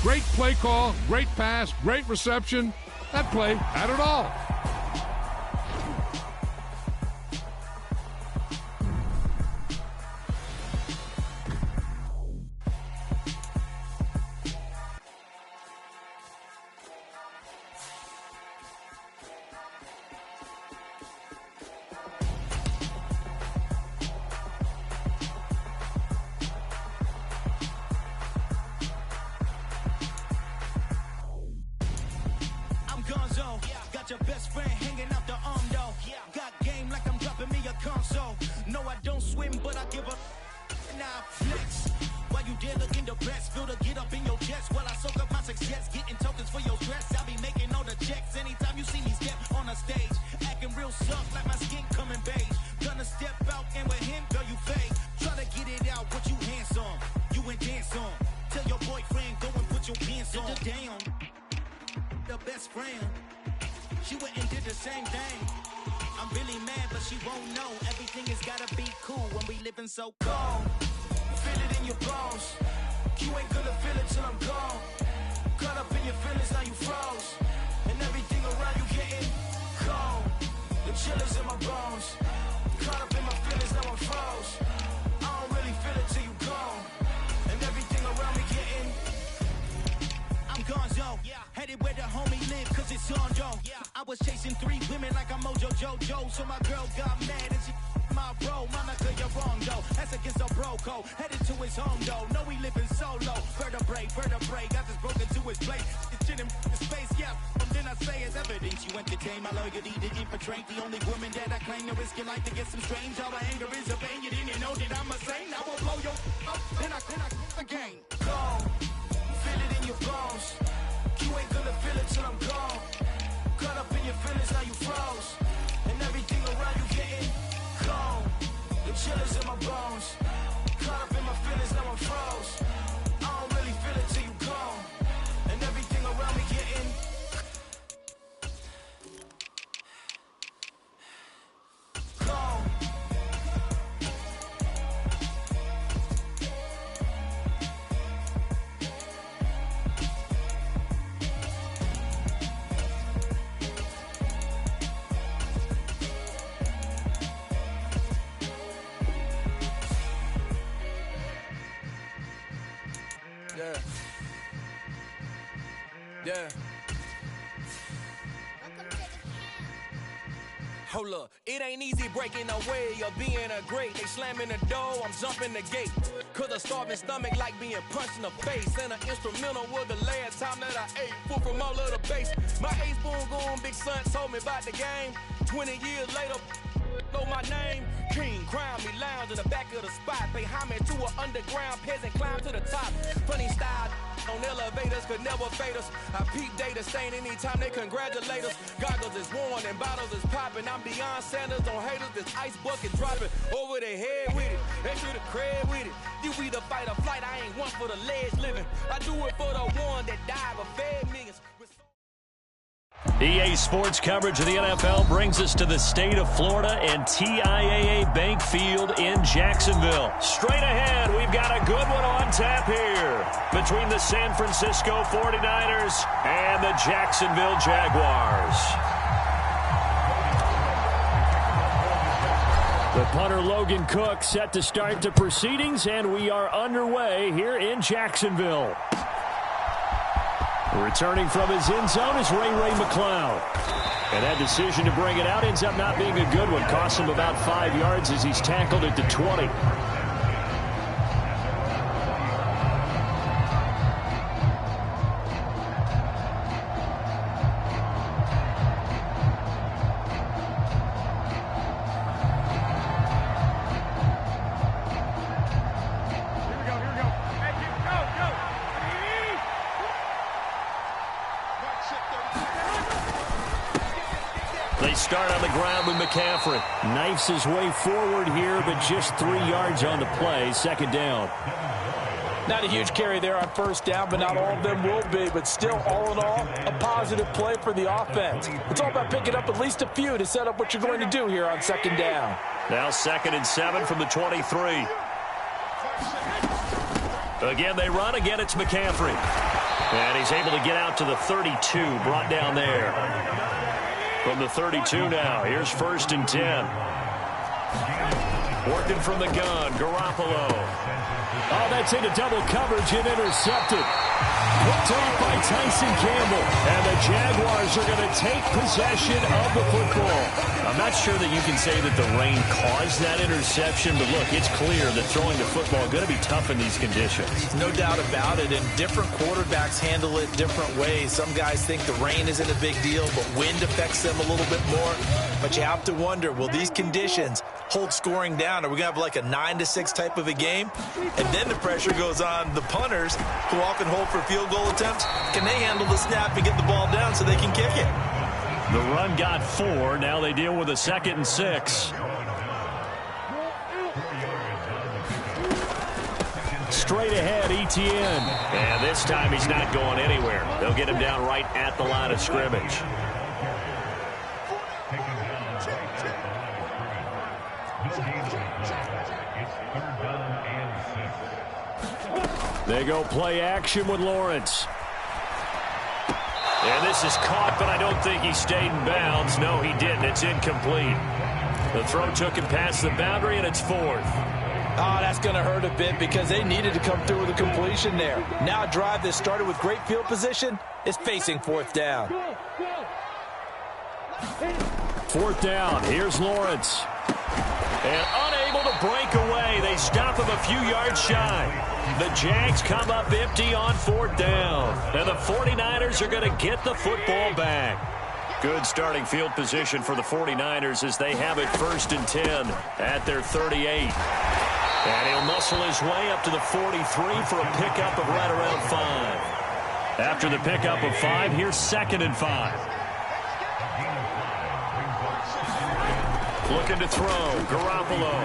Great play call, great pass, great reception. That play had it all. Got your best friend hanging out the arm though. Got game like I'm dropping me a console. No, I don't swim, but I give up. Now flex. While you there looking the best, feel the get up in your chest. While I soak up my success, getting tokens for your stress. I'll be making all the checks anytime you see me step on the stage. Acting real soft like my skin coming beige. Gonna step out and with him, girl, you fade. Try to get it out, what you handsome. You and dance on. Tell your boyfriend, go and put your pants on. Down. The best friend. She went and did the same thing. I'm really mad, but she won't know. Everything has gotta be cool when we living so cold. Feel it in your bones. You ain't gonna feel it till I'm gone. Caught up in your feelings, now you froze. And everything around you getting cold. The chill is in my bones. Caught up in my feelings, now I'm froze. I don't really feel it till you gone. And everything around me getting I'm gonzo. Headed where the homie live, cause it's on though. I was chasing 3 women like I'm Mojo Jojo. So my girl got mad and she my bro. Monica, you're wrong though. That's against a bro code. Headed to his home though. No, we living solo. Vertebrae. Got this broken to his place. It's in him space, yeah. And then I say it's evidence you entertain my loyalty to infiltrate. The only woman that I claim to risk your life to get some strange. All my anger is a pain. You didn't know that I'm a saint. I will blow your up. Then I again. Go. Feel it in your bones. You ain't gonna feel it till I'm gone. Caught up in your feelings, now you froze. And everything around you getting cold. The chill is in my bones. Caught up in my feelings, now I'm froze. I don't really feel it till you gone. And everything around me getting cold. Yeah. Hold up, it ain't easy breaking away or being a great. They slamming the door, I'm jumping the gate. Cause a starving stomach like being punched in the face. And an instrumental was the last time that I ate. Food from all of the base. My ace boom goon, big son told me about the game. 20 years later, know my name. King, crown me, lounge in the back of the spot. Pay homage to an underground peasant, climb to the top. Funny style on elevators could never fade us. I peep data stain anytime they congratulate us. Goggles is worn and bottles is popping. I'm Deion Sanders on haters, this ice bucket dropping over their head with it. They should have cred with it. You either fight or flight, I ain't one for the ledge living. I do it for the one that died but fed millions. EA Sports coverage of the NFL brings us to the state of Florida and TIAA Bank Field in Jacksonville. Straight ahead, we've got a good one on tap here between the San Francisco 49ers and the Jacksonville Jaguars. The punter Logan Cook set to start the proceedings, and we are underway here in Jacksonville. Returning from his end zone is Ray McCloud. And that decision to bring it out ends up not being a good one. Costs him about 5 yards as he's tackled at the 20. They start on the ground with McCaffrey. Knifes his way forward here, but just 3 yards on the play. Second down. Not a huge carry there on first down, but not all of them will be. But still, all in all, a positive play for the offense. It's all about picking up at least a few to set up what you're going to do here on second down. Now 2nd and 7 from the 23. Again, they run. Again, it's McCaffrey. And he's able to get out to the 32, brought down there. From the 32 now, here's 1st and 10. Working from the gun, Garoppolo. Oh, that's into double coverage and intercepted. Picked off by Tyson Campbell. And the Jaguars are going to take possession of the football. I'm not sure that you can say that the rain caused that interception, but look, it's clear that throwing the football is going to be tough in these conditions. No doubt about it, and different quarterbacks handle it different ways. Some guys think the rain isn't a big deal, but wind affects them a little bit more. But you have to wonder, will these conditions hold scoring down? Are we going to have like a 9-6 type of a game? And then the pressure goes on the punters, who often hold for field goal attempts. Can they handle the snap and get the ball down so they can kick it? The run got 4. Now they deal with a 2nd and 6. Straight ahead, Etienne. And this time he's not going anywhere. They'll get him down right at the line of scrimmage. They go play action with Lawrence. And this is caught, but I don't think he stayed in bounds. No, he didn't. It's incomplete. The throw took him past the boundary, and it's 4th. Oh, that's going to hurt a bit because they needed to come through with a completion there. Now a drive that started with great field position is facing 4th down. 4th down. Here's Lawrence. And unable to break away. They stop him a few yards shy. The Jags come up empty on 4th down. And the 49ers are going to get the football back. Good starting field position for the 49ers as they have it 1st and 10 at their 38. And he'll muscle his way up to the 43 for a pickup of right around 5. After the pickup of 5, here's 2nd and 5. Looking to throw, Garoppolo.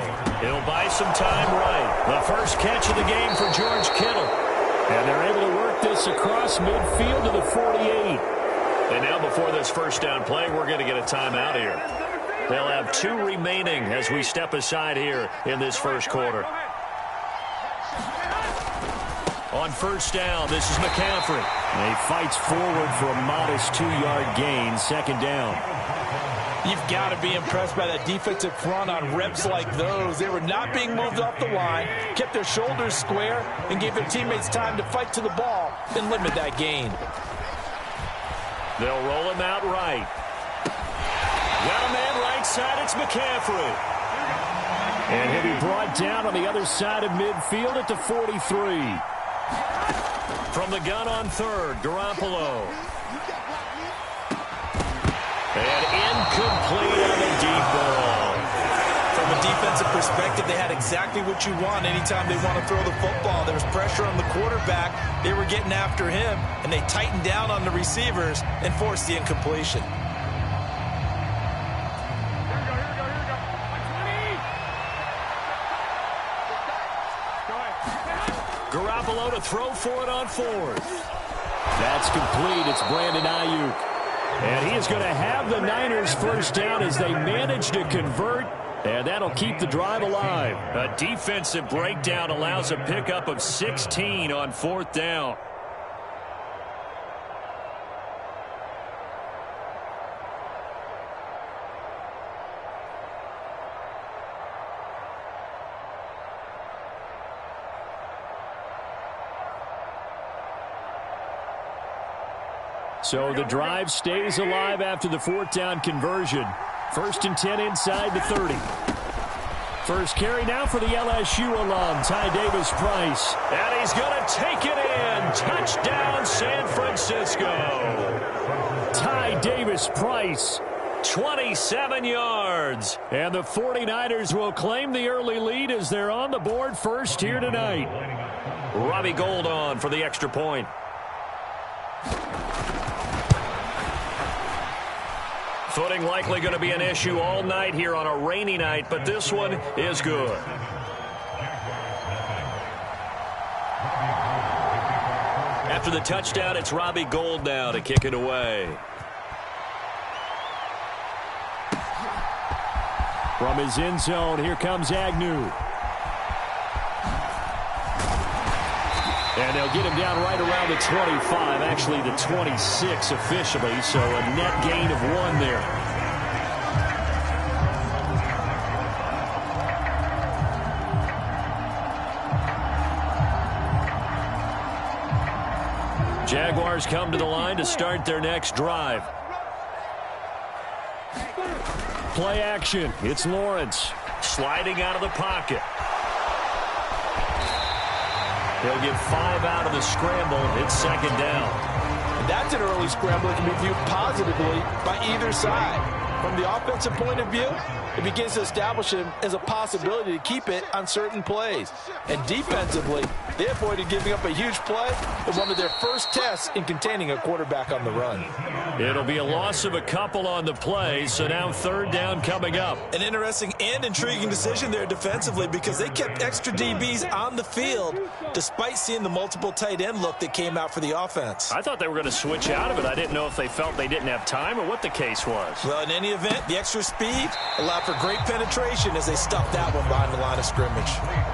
He'll buy some time right. The first catch of the game for George Kittle. And they're able to work this across midfield to the 48. And now before this first down play, we're going to get a timeout here. They'll have 2 remaining as we step aside here in this first quarter. On 1st down, this is McCaffrey. And he fights forward for a modest 2-yard gain, 2nd down. You've got to be impressed by that defensive front on reps like those. They were not being moved off the line, kept their shoulders square, and gave their teammates time to fight to the ball and limit that gain. They'll roll him out right. Got a man right side. It's McCaffrey. And he'll be brought down on the other side of midfield at the 43. From the gun on 3rd, Garoppolo. And incomplete on the deep ball. From a defensive perspective, they had exactly what you want anytime they want to throw the football. There was pressure on the quarterback. They were getting after him, and they tightened down on the receivers and forced the incompletion. Garoppolo to throw for it on 4th. That's complete. It's Brandon Ayuk. And he is going to have the Niners first down as they manage to convert, and that'll keep the drive alive. A defensive breakdown allows a pickup of 16 on 4th down. So the drive stays alive after the 4th down conversion. 1st and 10 inside the 30. First carry now for the LSU alum, Ty Davis-Price. And he's going to take it in. Touchdown, San Francisco. Ty Davis-Price. 27 yards. And the 49ers will claim the early lead as they're on the board first here tonight. Robbie Gould on for the extra point. Footing likely going to be an issue all night here on a rainy night, but this one is good. After the touchdown, it's Robbie Gould now to kick it away. From his end zone, here comes Agnew. And they'll get him down right around the 25, actually the 26 officially, so a net gain of 1 there. Jaguars come to the line to start their next drive. Play action. It's Lawrence. Sliding out of the pocket. He'll get 5 out of the scramble. It's second down. And that's an early scramble that can be viewed positively by either side. From the offensive point of view, it begins to establish him as a possibility to keep it on certain plays. And defensively, they avoided giving up a huge play in one of their first tests in containing a quarterback on the run. It'll be a loss of a couple on the play, so now third down coming up. An interesting and intriguing decision there defensively because they kept extra DBs on the field despite seeing the multiple tight end look that came out for the offense. I thought they were going to switch out of it. I didn't know if they felt they didn't have time or what the case was. Well, in any event, the extra speed allowed for great penetration as they stuffed that one behind the line of scrimmage.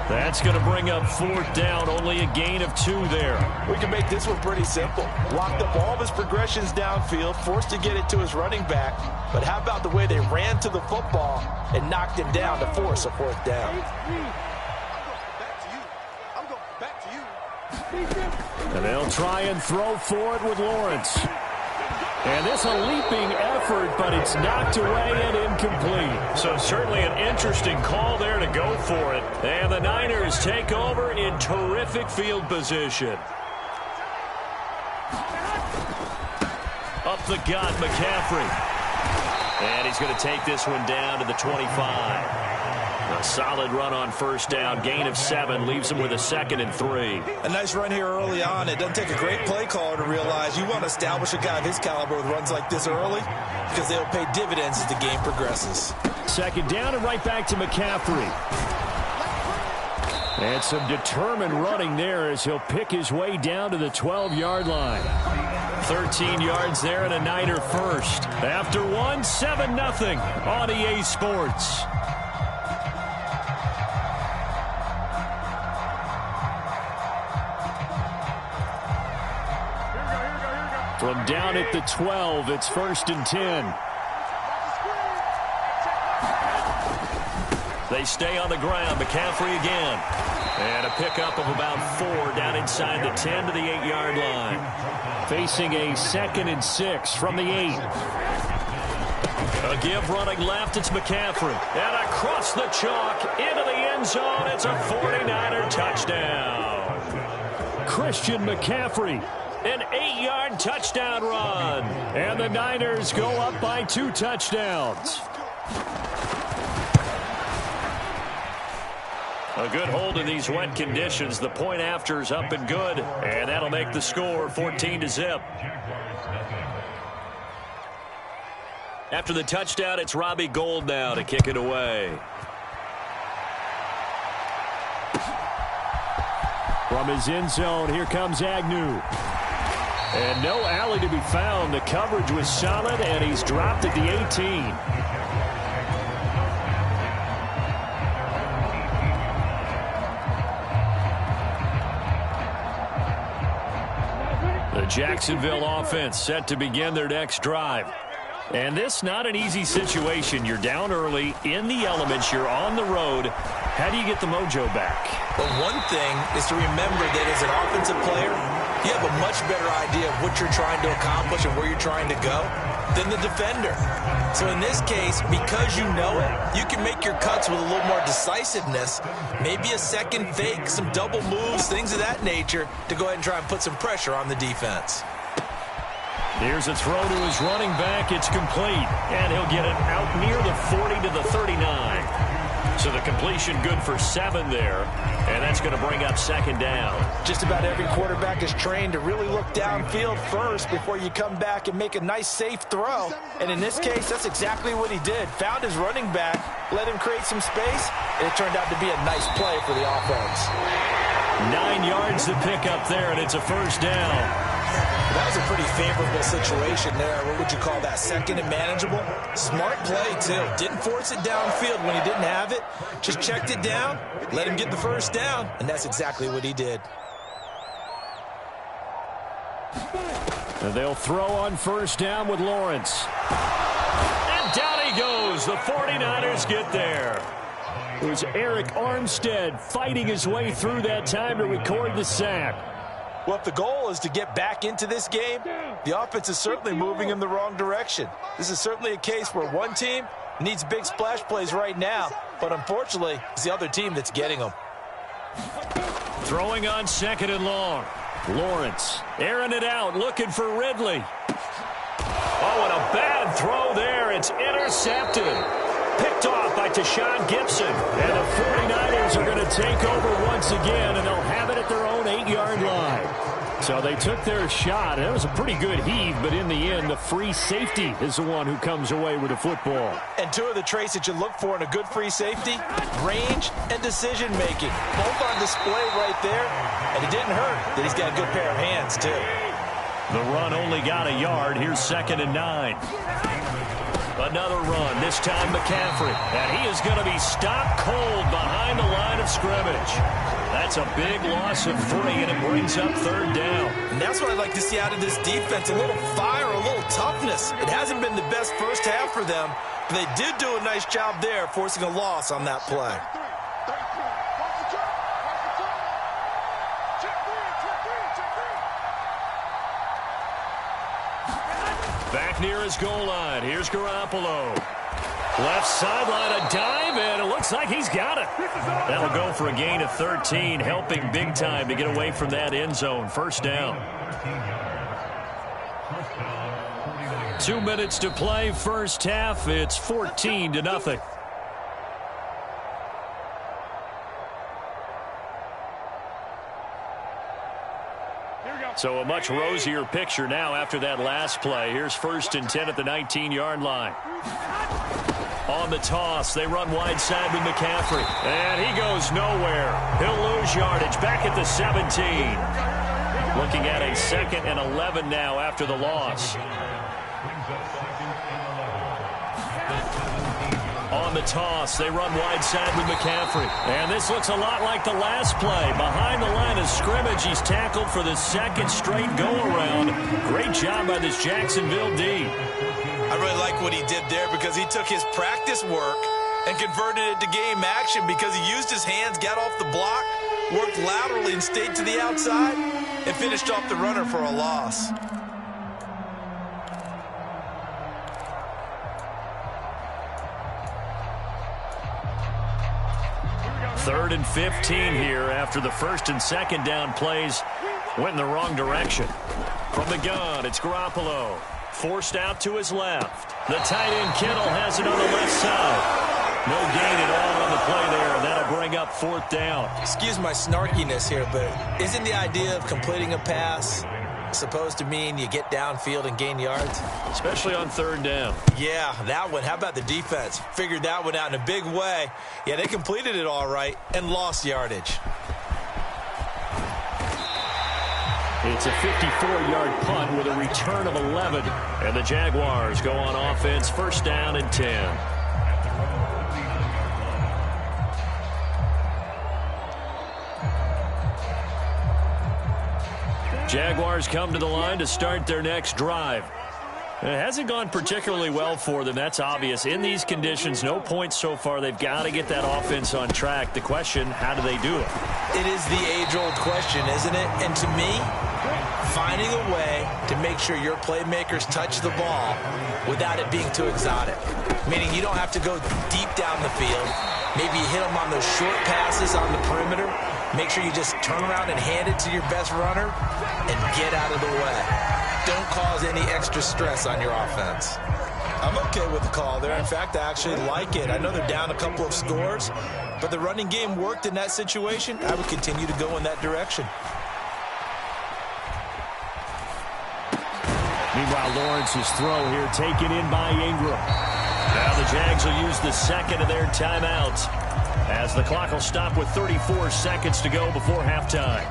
That's going to bring up fourth down, only a gain of 2 there. We can make this one pretty simple. Locked up all of his progressions downfield, forced to get it to his running back. But how about the way they ran to the football and knocked him down to force a fourth down? And they'll try and throw for it with Lawrence. And this a leaping effort, but it's knocked away and incomplete. So certainly an interesting call there to go for it. And the Niners take over in terrific field position. Up the gut, McCaffrey. And he's going to take this one down to the 25. A solid run on first down. Gain of 7 leaves him with a 2nd and 3. A nice run here early on. It doesn't take a great play caller to realize you want to establish a guy of his caliber with runs like this early because they'll pay dividends as the game progresses. Second down and right back to McCaffrey. And some determined running there as he'll pick his way down to the 12-yard line. 13 yards there and a Niner first. After 1, 7-0 on EA Sports. From down at the 12, it's 1st and 10. They stay on the ground. McCaffrey again. And a pickup of about 4 down inside the 10 to the 8-yard line. Facing a 2nd and 6 from the 8. A give running left. It's McCaffrey. And across the chalk into the end zone. It's a 49er touchdown. Christian McCaffrey. An 8-yard touchdown run. And the Niners go up by 2 touchdowns. A good hold in these wet conditions. The point after is up and good. And that'll make the score 14-0. After the touchdown, it's Robbie Gould now to kick it away. From his end zone, here comes Agnew. And no alley to be found. The coverage was solid, and he's dropped at the 18. The Jacksonville offense set to begin their next drive. And this not an easy situation. You're down early, in the elements, you're on the road. How do you get the mojo back? Well, one thing is to remember that as an offensive player, you have a much better idea of what you're trying to accomplish and where you're trying to go than the defender. So in this case, because you know it, you can make your cuts with a little more decisiveness, maybe a second fake, some double moves, things of that nature, to go ahead and try and put some pressure on the defense. Here's a throw to his running back. It's complete. And he'll get it out near the 40 to the 39. So the completion good for 7 there. And that's going to bring up second down. Just about every quarterback is trained to really look downfield first before you come back and make a nice, safe throw. And in this case, that's exactly what he did. Found his running back, let him create some space, and it turned out to be a nice play for the offense. 9 yards to pick up there, and it's a first down. That was a pretty favorable situation there. What would you call that? Second and manageable? Smart play, too. Didn't force it downfield when he didn't have it. Just checked it down, let him get the first down, and that's exactly what he did. And they'll throw on first down with Lawrence. And down he goes. The 49ers get there. It was Eric Armstead fighting his way through that time to record the sack. Well, if the goal is to get back into this game, the offense is certainly moving in the wrong direction. This is certainly a case where one team needs big splash plays right now, but unfortunately, it's the other team that's getting them. Throwing on second and long. Lawrence airing it out, looking for Ridley. Oh, and a bad throw there. It's intercepted. Picked off by Tashawn Gibson. And the 49ers are going to take over once again, and they'll have it at their own 8-yard line. So they took their shot. It was a pretty good heave, but in the end, the free safety is the one who comes away with the football. And two of the traits that you look for in a good free safety, range and decision-making. Both on display right there, and it didn't hurt that he's got a good pair of hands, too. The run only got a yard. Here's 2nd and 9. Another run, this time McCaffrey. And he is going to be stopped cold behind the line of scrimmage. That's a big loss of 3, and it brings up 3rd down. And that's what I'd like to see out of this defense, a little fire, a little toughness. It hasn't been the best first half for them, but they did do a nice job there, forcing a loss on that play. Back near his goal line. Here's Garoppolo. Left sideline, a dive, and it looks like he's got it. That'll go for a gain of 13, helping big time to get away from that end zone. First down. 2 minutes to play, first half. It's 14-0. So a much rosier picture now after that last play. Here's 1st and 10 at the 19-yard line. On the toss, they run wide side with McCaffrey. And he goes nowhere. He'll lose yardage back at the 17. Looking at a 2nd and 11 now after the loss. On the toss, they run wide side with McCaffrey. And this looks a lot like the last play. Behind the line of scrimmage, he's tackled for the 2nd straight go-around. Great job by this Jacksonville D. I really like what he did there because he took his practice work and converted it to game action because he used his hands, got off the block, worked laterally and stayed to the outside, and finished off the runner for a loss. 3rd and 15 here after the 1st and 2nd down plays went in the wrong direction. From the gun, it's Garoppolo. Forced out to his left. The tight end Kittle has it on the left side. No gain at all on the play there. That'll bring up 4th down. Excuse my snarkiness here, but isn't the idea of completing a pass supposed to mean you get downfield and gain yards? Especially on 3rd down. Yeah, that one. How about the defense? Figured that one out in a big way. Yeah, they completed it all right and lost yardage. It's a 54-yard punt with a return of 11. And the Jaguars go on offense, 1st down and 10. Jaguars come to the line to start their next drive. It hasn't gone particularly well for them. That's obvious. In these conditions, no points so far. They've got to get that offense on track. The question, how do they do it? It is the age-old question, isn't it? And to me, finding a way to make sure your playmakers touch the ball without it being too exotic. Meaning you don't have to go deep down the field. Maybe you hit them on those short passes on the perimeter. Make sure you just turn around and hand it to your best runner and get out of the way. Don't cause any extra stress on your offense. I'm okay with the call there. In fact, I actually like it. I know they're down a couple of scores, but the running game worked in that situation. I would continue to go in that direction. Meanwhile, Lawrence's throw here taken in by Ingram. Now the Jags will use the 2nd of their timeouts as the clock will stop with 34 seconds to go before halftime.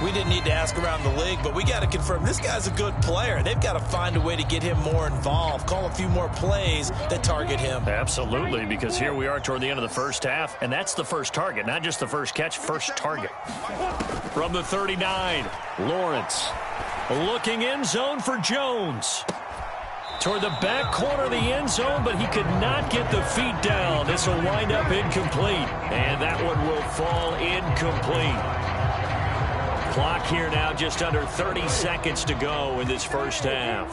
We didn't need to ask around the league, but we got to confirm this guy's a good player. They've got to find a way to get him more involved, call a few more plays that target him. Absolutely, because here we are toward the end of the first half, and that's the first target, not just the first catch, first target. From the 39, Lawrence. Looking end zone for Jones. Toward the back corner of the end zone, but he could not get the feet down. This will wind up incomplete, and that one will fall incomplete. Clock here now just under 30 seconds to go in this first half.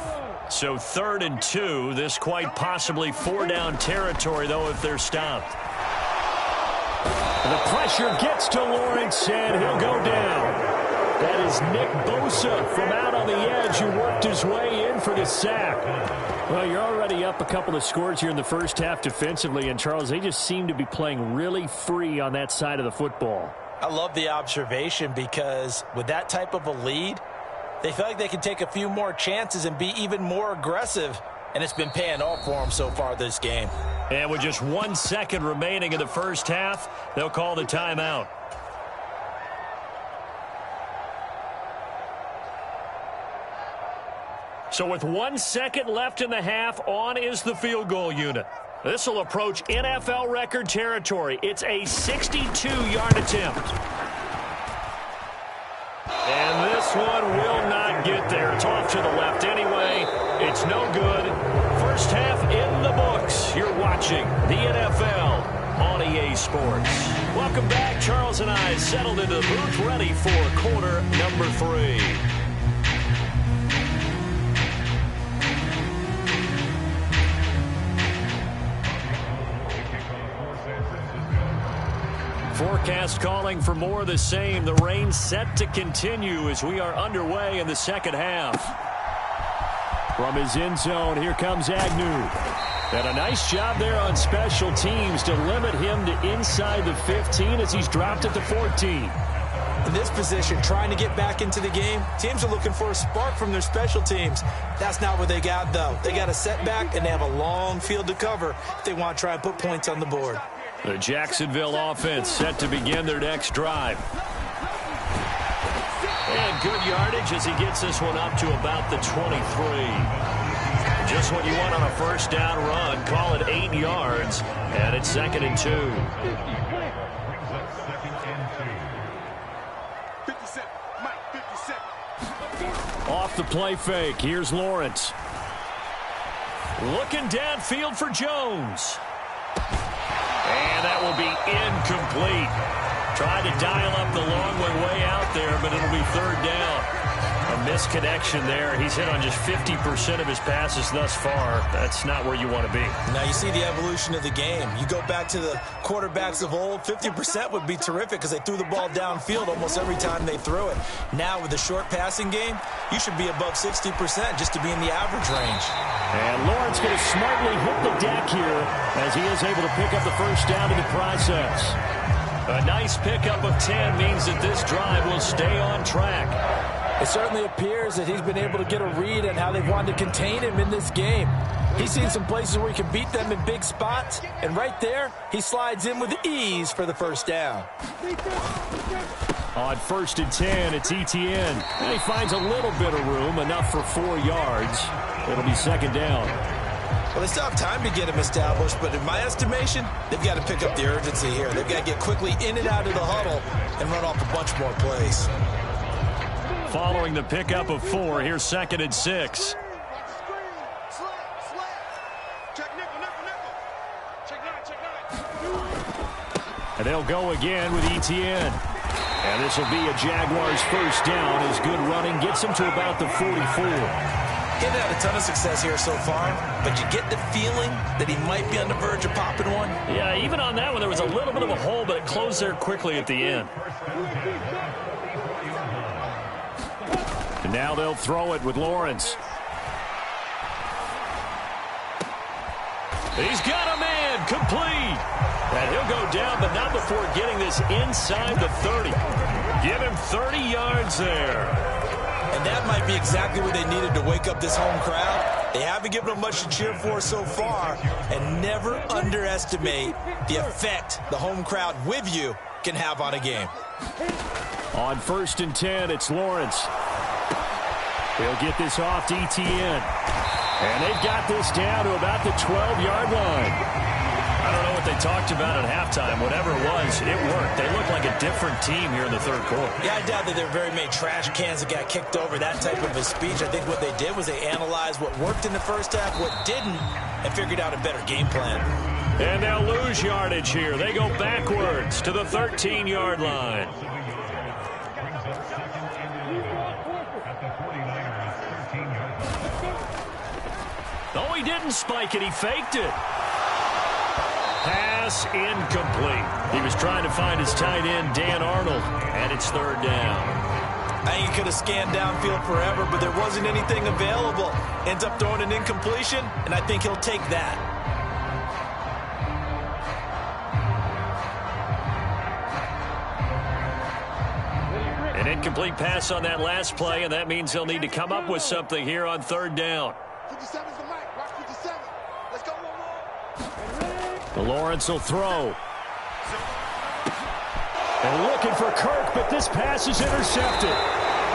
So 3rd and 2. This quite possibly 4-down territory, though, if they're stopped. The pressure gets to Lawrence, and he'll go down. That is Nick Bosa from out on the edge who worked his way in for the sack. Well, you're already up a couple of scores here in the first half defensively, and Charles, they just seem to be playing really free on that side of the football. I love the observation because with that type of a lead, they feel like they can take a few more chances and be even more aggressive, and it's been paying off for them so far this game. And with just 1 second remaining in the first half, they'll call the timeout. So with 1 second left in the half, on is the field goal unit. This will approach NFL record territory. It's a 62-yard attempt. And this one will not get there. It's off to the left anyway. It's no good. First half in the books. You're watching the NFL on EA Sports. Welcome back. Charles and I settled into the booth, ready for quarter number 3. Forecast calling for more of the same. The rain set to continue as we are underway in the second half. From his end zone, here comes Agnew. And a nice job there on special teams to limit him to inside the 15 as he's dropped at the 14. In this position, trying to get back into the game, teams are looking for a spark from their special teams. That's not what they got, though. They got a setback, and they have a long field to cover if they want to try and put points on the board. The Jacksonville offense set to begin their next drive. And good yardage as he gets this one up to about the 23. Just what you want on a first down run. Call it 8 yards, and it's 2nd and 2. 57, Mike, 57. Off the play fake, here's Lawrence. Looking downfield for Jones. And that will be incomplete. Tried to dial up the long one way out there, but it'll be 3rd down. A misconnection there. He's hit on just 50% of his passes thus far. That's not where you want to be. Now you see the evolution of the game. You go back to the quarterbacks of old, 50% would be terrific because they threw the ball downfield almost every time they threw it. Now with the short passing game, you should be above 60% just to be in the average range. And Lawrence going to smartly hit the deck here as he is able to pick up the first down in the process. A nice pickup of 10 means that this drive will stay on track. It certainly appears that he's been able to get a read on how they've wanted to contain him in this game. He's seen some places where he can beat them in big spots, and right there, he slides in with ease for the first down. On 1st and 10, it's Etienne. And he finds a little bit of room, enough for 4 yards. It'll be 2nd down. Well, they still have time to get him established, but in my estimation, they've got to pick up the urgency here. They've got to get quickly in and out of the huddle and run off a bunch more plays. Following the pickup of 4, here's 2nd and 6. And they'll go again with Etienne. And this will be a Jaguars first down as good running gets him to about the 44. He's had a ton of success here so far, but you get the feeling that he might be on the verge of popping one. Yeah, even on that one, there was a little bit of a hole, but it closed there quickly at the end. And now they'll throw it with Lawrence. He's got a man, complete. And he'll go down, but not before getting this inside the 30. Give him 30 yards there. And that might be exactly what they needed to wake up this home crowd. They haven't given them much to cheer for so far, and never underestimate the effect the home crowd with you can have on a game. On 1st and 10, it's Lawrence. He'll get this off to Etienne. And they've got this down to about the 12-yard line. I don't know what they they talked about at halftime, whatever it was, it worked. They looked like a different team here in the third quarter. Yeah, I doubt that there were very many trash cans that got kicked over, that type of a speech. I think what they did was they analyzed what worked in the first half, what didn't, and figured out a better game plan. And they'll lose yardage here. They go backwards to the 13-yard line. Oh, he didn't spike it. He faked it. Pass incomplete. He was trying to find his tight end, Dan Arnold, and it's third down. I think he could have scanned downfield forever, but there wasn't anything available. Ends up throwing an incompletion, and I think he'll take that. An incomplete pass on that last play, and that means they'll need to come up with something here on third down. 57's the mic. Rock 57. Let's go one more. Lawrence will throw. And looking for Kirk, but this pass is intercepted.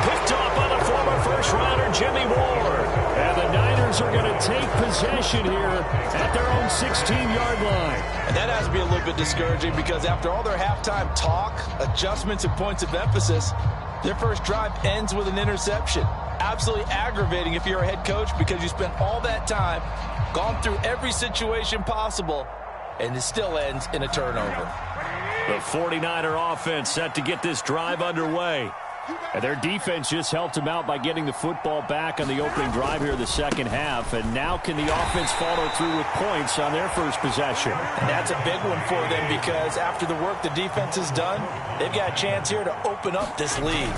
Picked off by the former first-rounder Jimmy Ward. And the Niners are going to take possession here at their own 16-yard line. And that has to be a little bit discouraging because after all their halftime talk, adjustments, and points of emphasis, their first drive ends with an interception. Absolutely aggravating if you're a head coach because you spent all that time, gone through every situation possible, and it still ends in a turnover. The 49er offense set to get this drive underway. And their defense just helped them out by getting the football back on the opening drive here in the second half. And now can the offense follow through with points on their first possession? And that's a big one for them because after the work the defense has done, they've got a chance here to open up this lead.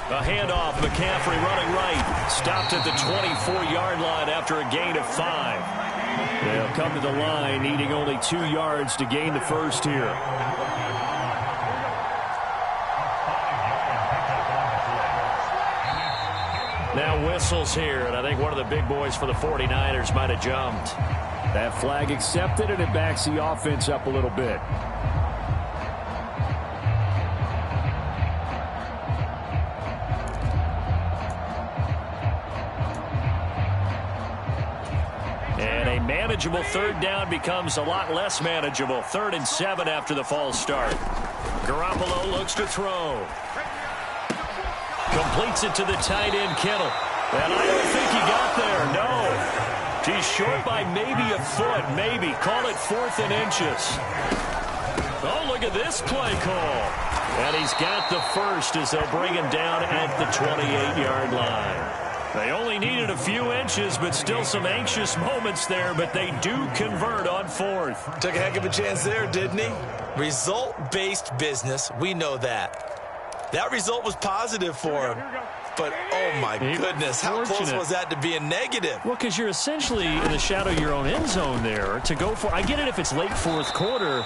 A handoff, McCaffrey running right. Stopped at the 24-yard line after a gain of 5. They'll come to the line needing only 2 yards to gain the first here. Now whistles here, and I think one of the big boys for the 49ers might have jumped. That flag accepted, and it backs the offense up a little bit. And a manageable third down becomes a lot less manageable. 3rd and 7 after the false start. Garoppolo looks to throw. Completes it to the tight end, Kittle. And I don't think he got there, no. He's short by maybe a foot, maybe. Call it 4th and inches. Oh, look at this play call. And he's got the first as they'll bring him down at the 28-yard line. They only needed a few inches, but still some anxious moments there, but they do convert on 4th. Took a heck of a chance there, didn't he? Result-based business, we know that. That result was positive for him. But, oh, my goodness, how close was that to being negative? Well, because you're essentially in the shadow of your own end zone there to go for. I get it if it's late 4th quarter.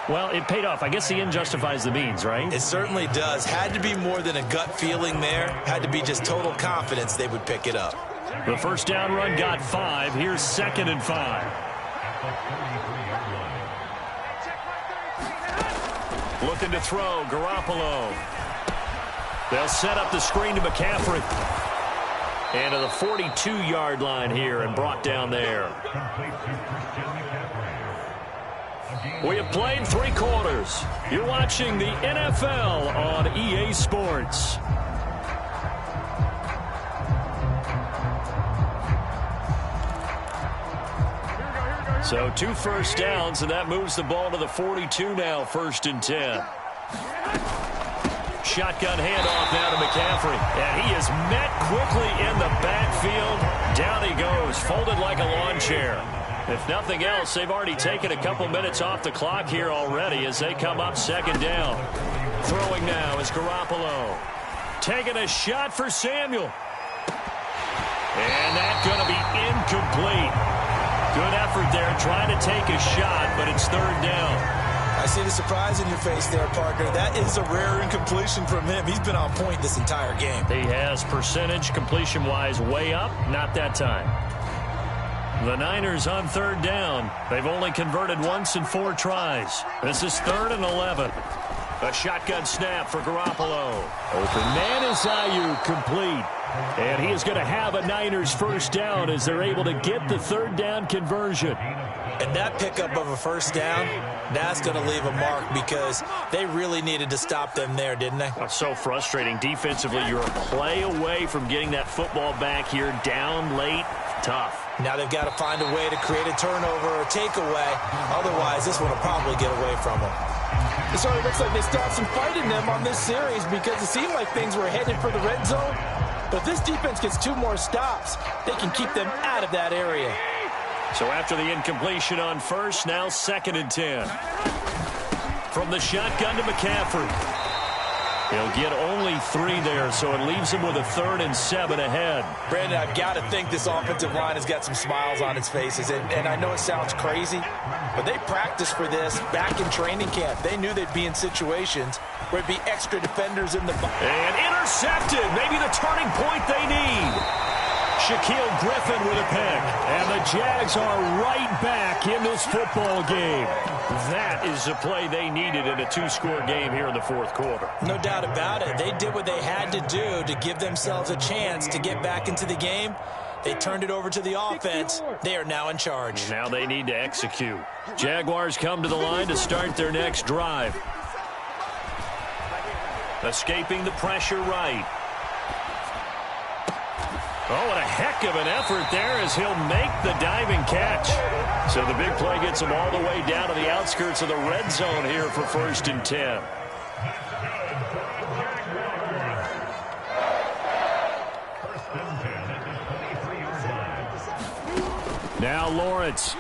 Well, it paid off. I guess the end justifies the means, right? It certainly does. Had to be more than a gut feeling there. Had to be just total confidence they would pick it up. The first down run got 5. Here's 2nd and 5. Looking to throw, Garoppolo. They'll set up the screen to McCaffrey. And to the 42-yard line here and brought down there. We have played 3 quarters. You're watching the NFL on EA Sports. So 2 first downs, and that moves the ball to the 42 now, 1st and 10. Shotgun handoff now to McCaffrey. And he is met quickly in the backfield. Down he goes, folded like a lawn chair. If nothing else, they've already taken a couple minutes off the clock here already as they come up 2nd down. Throwing now is Garoppolo. Taking a shot for Samuel. And that's going to be incomplete. Good effort there trying to take a shot, but it's 3rd down. I see the surprise in your face there, Parker. That is a rare incompletion from him. He's been on point this entire game. He has percentage completion-wise way up. Not that time. The Niners on 3rd down. They've only converted once in 4 tries. This is 3rd and 11. A shotgun snap for Garoppolo. Open man is Ayuk, complete. And he is going to have a Niners first down as they're able to get the 3rd down conversion. And that pickup of a first down, that's going to leave a mark because they really needed to stop them there, didn't they? That's so frustrating. Defensively, you're a play away from getting that football back here. Down late, tough. Now they've got to find a way to create a turnover or takeaway. Otherwise, this one will probably get away from them. It sort of looks like they still have some fight in them on this series because it seemed like things were headed for the red zone. But if this defense gets 2 more stops, they can keep them out of that area. So after the incompletion on first, now 2nd and 10. From the shotgun to McCaffrey. He'll get only 3 there, so it leaves him with a 3rd and 7 ahead. Brandon, I've got to think this offensive line has got some smiles on its faces. And I know it sounds crazy, but they practiced for this back in training camp. They knew they'd be in situations where it'd be extra defenders in the box. And intercepted. Maybe the turning point they need. Shaquille Griffin with a pick. And the Jags are right back in this football game. That is the play they needed in a 2-score game here in the 4th quarter. No doubt about it. They did what they had to do to give themselves a chance to get back into the game. They turned it over to the offense. They are now in charge. Now they need to execute. Jaguars come to the line to start their next drive. Escaping the pressure right. Oh, what a heck of an effort there as he'll make the diving catch. So the big play gets him all the way down to the outskirts of the red zone here for 1st and 10. Now Lawrence.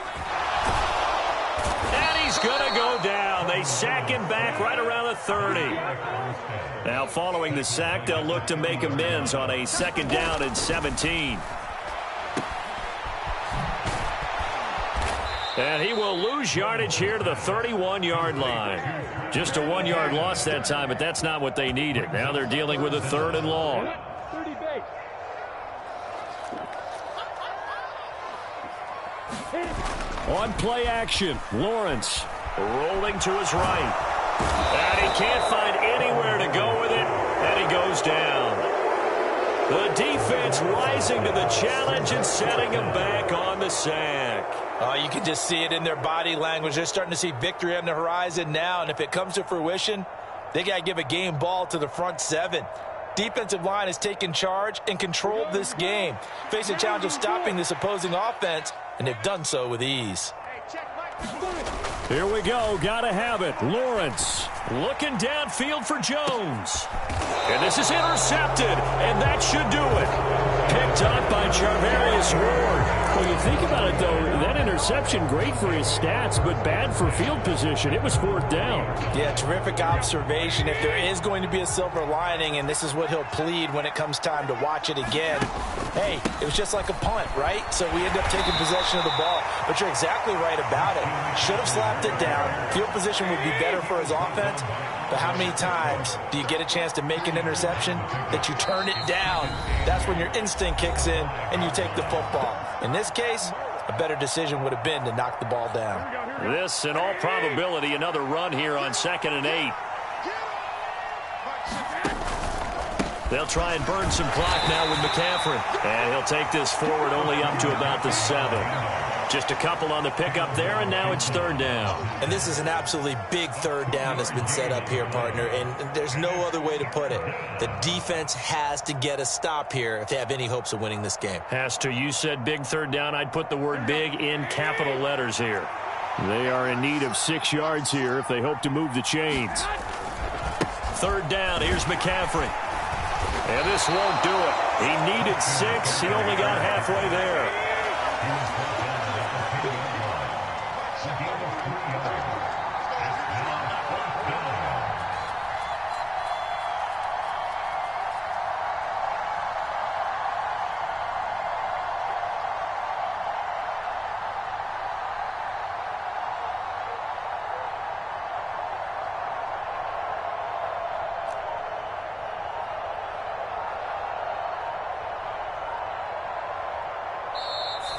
And he's going to go down. They sack him back right around the 30. Now following the sack, they'll look to make amends on a 2nd down and 17. And he will lose yardage here to the 31-yard line. Just a 1-yard loss that time, but that's not what they needed. Now they're dealing with a 3rd and long. On play action, Lawrence rolling to his right. And he can't find anywhere to go with it, and he goes down. The defense rising to the challenge and setting him back on the sack. Oh, you can just see it in their body language. They're starting to see victory on the horizon now, and if it comes to fruition, they got to give a game ball to the front 7. Defensive line has taken charge and controlled this game. Face a challenge of stopping this opposing offense, and they've done so with ease. Here we go. Gotta have it. Lawrence looking downfield for Jones. And this is intercepted, and that should do it. Picked up by Charvarius Ward. Well, you think about it, though, that interception, great for his stats, but bad for field position. It was 4th down. Yeah, terrific observation. If there is going to be a silver lining, and this is what he'll plead when it comes time to watch it again, hey, it was just like a punt, right? So we end up taking possession of the ball. But you're exactly right about it. Should have slapped it down. Field position would be better for his offense. But how many times do you get a chance to make an interception that you turn it down? That's when your instinct kicks in and you take the football. In this case, a better decision would have been to knock the ball down. This, in all probability, another run here on 2nd and 8. They'll try and burn some clock now with McCaffrey. And he'll take this forward only up to about the 7. Just a couple on the pickup there, and now it's 3rd down. And this is an absolutely big 3rd down that's been set up here, partner, and there's no other way to put it. The defense has to get a stop here if they have any hopes of winning this game. Has to. You said big 3rd down. I'd put the word big in capital letters here. They are in need of 6 yards here if they hope to move the chains. 3rd down. Here's McCaffrey. And this won't do it. He needed 6. He only got halfway there.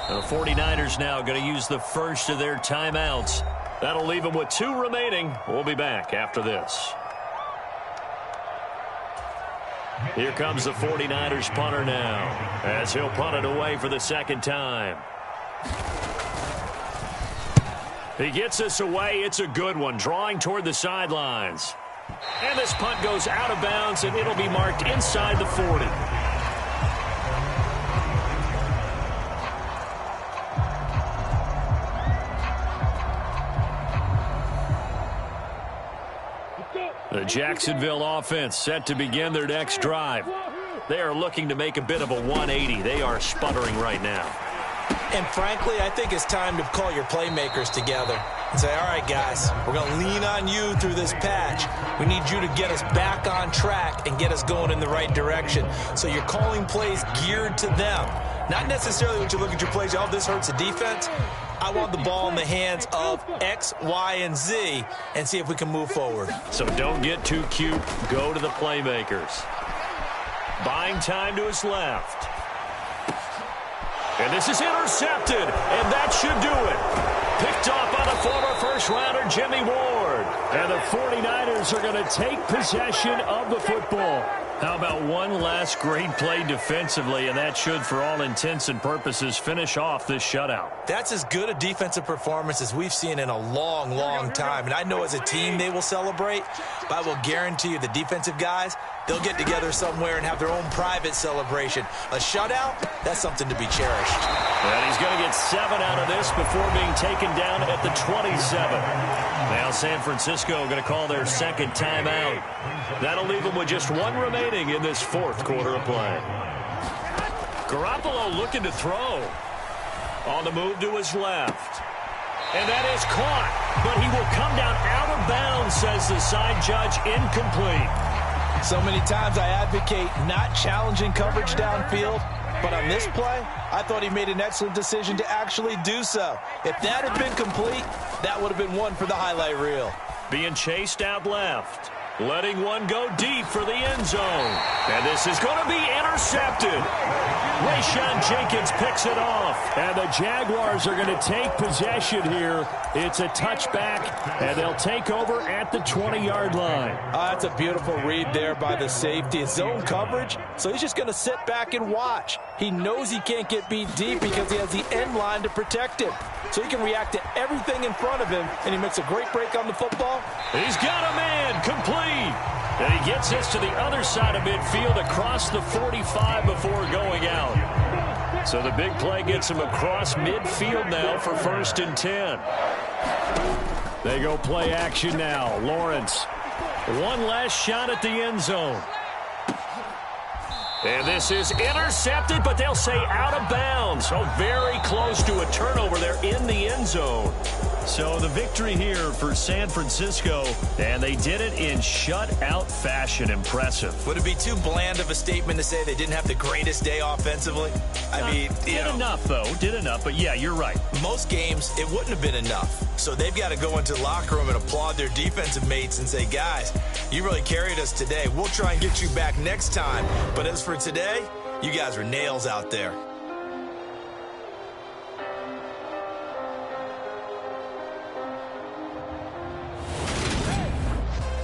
The 49ers now going to use the first of their timeouts. That'll leave them with 2 remaining. We'll be back after this. Here comes the 49ers punter now, as he'll punt it away for the 2nd time. He gets us away. It's a good one, drawing toward the sidelines. And this punt goes out of bounds, and it'll be marked inside the 40. The Jacksonville offense set to begin their next drive. They are looking to make a bit of a 180. They are sputtering right now. And frankly, I think it's time to call your playmakers together and say, all right, guys, we're going to lean on you through this patch. We need you to get us back on track and get us going in the right direction. So you're calling plays geared to them. Not necessarily when you look at your plays, oh, this hurts the defense. I want the ball in the hands of X, Y, and Z and see if we can move forward. So don't get too cute. Go to the playmakers. Buying time to his left. And this is intercepted, and that should do it. Picked off by the former first-rounder Jimmy Ward. And the 49ers are going to take possession of the football. How about one last great play defensively, and that should, for all intents and purposes, finish off this shutout. That's as good a defensive performance as we've seen in a long, long time. And I know as a team they will celebrate, but I will guarantee you the defensive guys, they'll get together somewhere and have their own private celebration. A shutout, that's something to be cherished. And he's going to get 7 out of this before being taken down at the 27. Now San Francisco going to call their second timeout. That'll leave them with just 1 remaining in this fourth quarter of play. Garoppolo looking to throw. On the move to his left. And that is caught. But he will come down out of bounds, says the side judge, incomplete. So many times I advocate not challenging coverage downfield, but on this play, I thought he made an excellent decision to actually do so. If that had been complete, that would have been one for the highlight reel. Being chased out left. Letting one go deep for the end zone. And this is going to be intercepted. Rayshon Jenkins picks it off. And the Jaguars are going to take possession here. It's a touchback, and they'll take over at the 20-yard line. That's a beautiful read there by the safety. It's zone coverage, so he's just going to sit back and watch. He knows he can't get beat deep because he has the end line to protect him. So he can react to everything in front of him, and he makes a great break on the football. He's got a man, complete. And he gets this to the other side of midfield across the 45 before going out. So the big play gets him across midfield now for 1st and 10. They go play action now. Lawrence, one last shot at the end zone. And this is intercepted, but they'll say out of bounds. So very close to a turnover there in the end zone. So the victory here for San Francisco, and they did it in shutout fashion. Impressive. Would it be too bland of a statement to say they didn't have the greatest day offensively? I mean, did enough, though. Did enough, but yeah, you're right. Most games, it wouldn't have been enough. So they've got to go into the locker room and applaud their defensive mates and say, guys, you really carried us today. We'll try and get you back next time. But as for today, you guys were nails out there.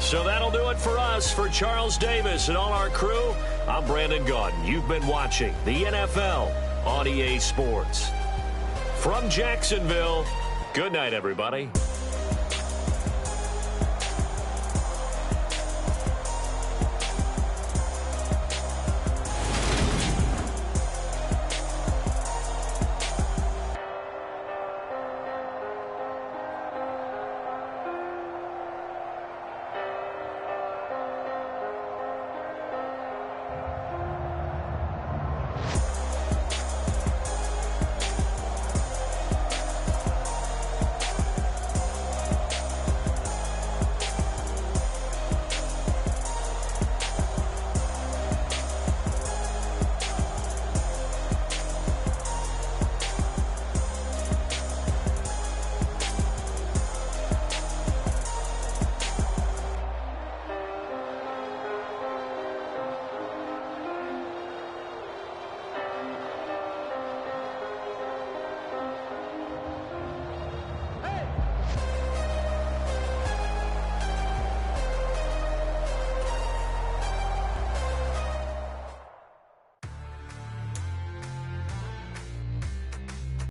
So that'll do it for us. For Charles Davis and all our crew, I'm Brandon Gaudin. You've been watching the NFL on EA Sports. From Jacksonville, good night, everybody.